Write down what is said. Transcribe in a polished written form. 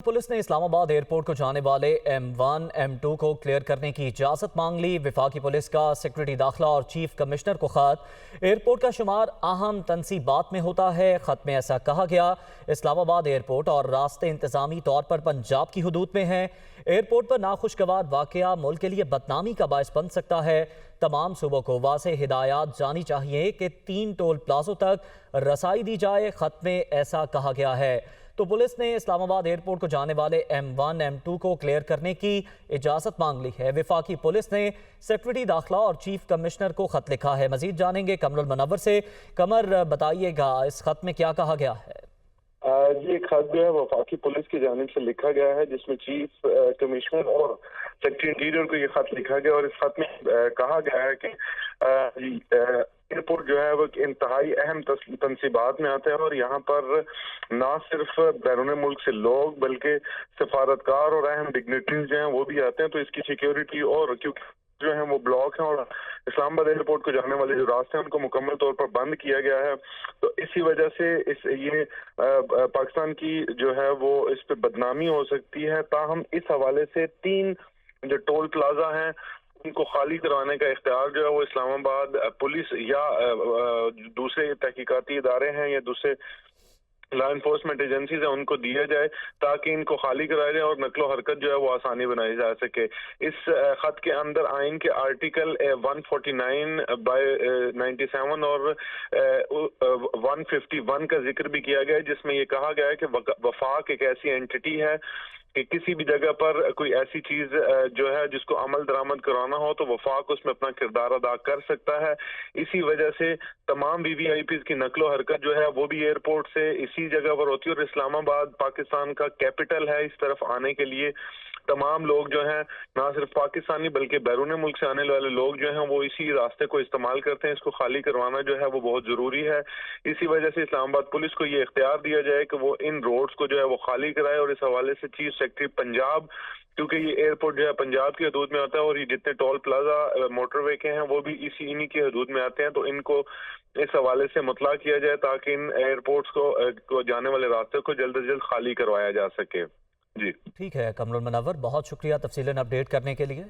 Police ने Islamabad airport को जाने वाले M1, M2 को क्लियर करने की इजाज़त मांग ली। वफाकी पुलिस का सेक्रेटरी दाखिला और चीफ कमिश्नर को खत। एयरपोर्ट का शुमार अहम तनसीबात में होता है। खत में ऐसा कहा गया, इस्लामाबाद एयरपोर्ट और रास्ते इंतजामी तौर पर पंजाब की हदूद में हैं। एयरपोर्ट पर नाखुशगवार वाक़या मुल्क के लिए बदनामी का बायस बन सकता है। तमाम सूबों को वाज़ेह हिदायत जानी चाहिए कि 3 टोल प्लाजों तक रसाई दी जाए। खत में ऐसा कहा गया है। तो पुलिस ने इस्लामाबाद एयरपोर्ट को जाने वाले M1, M2 को क्लियर करने की इजाज़त मांग ली है। वफाकी पुलिस ने सेक्रेटरी दाखिला और चीफ कमिश्नर को खत लिखा है। मजीद जानेंगे कमरुल मुनव्वर से। कमर, बताइएगा इस खत में क्या कहा गया है? ये खत जो है वफाकी पुलिस की जानिब से लिखा गया है, जिसमें चीफ कमिश्नर और सेक्रेटरी इंटीरियर को ये खत लिखा गया और इस खत में कहा गया है कि एयरपोर्ट जो है वो इंतहाई अहम तनसीबात में आता है और यहाँ पर ना सिर्फ बैरून मुल्क से लोग बल्कि सफारतकार और अहम डिग्निटरीज जो हैं वो भी आते हैं। तो इसकी सिक्योरिटी और क्योंकि जो है वो ब्लॉक हैं और इस्लामाबाद एयरपोर्ट को जाने वाले जो रास्ते हैं उनको मुकम्मल तौर पर बंद किया गया है, तो इसी वजह से ये पाकिस्तान की जो है वो इस पे बदनामी हो सकती है। ताहम इस हवाले से 3 जो टोल प्लाजा हैं उनको खाली करवाने का इख्तियार जो है वो इस्लामाबाद पुलिस या दूसरे तहकीकाती इदारे हैं या दूसरे लॉ इन्फोर्समेंट एजेंसीज है उनको दिया जाए ताकि इनको खाली कराया जाए और नकलो हरकत जो है वो आसानी बनाई जा सके। इस खत के अंदर आइन के आर्टिकल 149 बाय 97 और 151 का जिक्र भी किया गया है, जिसमें ये कहा गया है कि वफाक एक ऐसी एंटिटी है कि किसी भी जगह पर कोई ऐसी चीज जो है जिसको अमल दरामद कराना हो तो वफाक उसमें अपना किरदार अदा कर सकता है। इसी वजह से तमाम VVIPs की नकलो हरकत जो है वो भी एयरपोर्ट से इसी जगह पर होती है और इस्लामाबाद पाकिस्तान का कैपिटल है। इस तरफ आने के लिए तमाम लोग जो हैं ना सिर्फ पाकिस्तानी बल्कि बैरून मुल्क से आने वाले लोग जो हैं वो इसी रास्ते को इस्तेमाल करते हैं। इसको खाली करवाना जो है वो बहुत जरूरी है। इसी वजह से इस्लामाबाद पुलिस को ये इख्तियार दिया जाए कि वो इन रोड्स को जो है वो खाली कराए और इस हवाले से चीफ सेक्रेटरी पंजाब, क्योंकि ये एयरपोर्ट जो है पंजाब की हदूद में आता है और ये जितने टोल प्लाजा मोटरवे के हैं वो भी इन्हीं की हदूद में आते हैं, तो इनको इस हवाले से मुतला किया जाए ताकि इन एयरपोर्ट्स को जाने वाले रास्ते को जल्द से जल्द खाली करवाया जा सके। जी ठीक है कमरुल मुनव्वर, बहुत शुक्रिया तफसीलन अपडेट करने के लिए।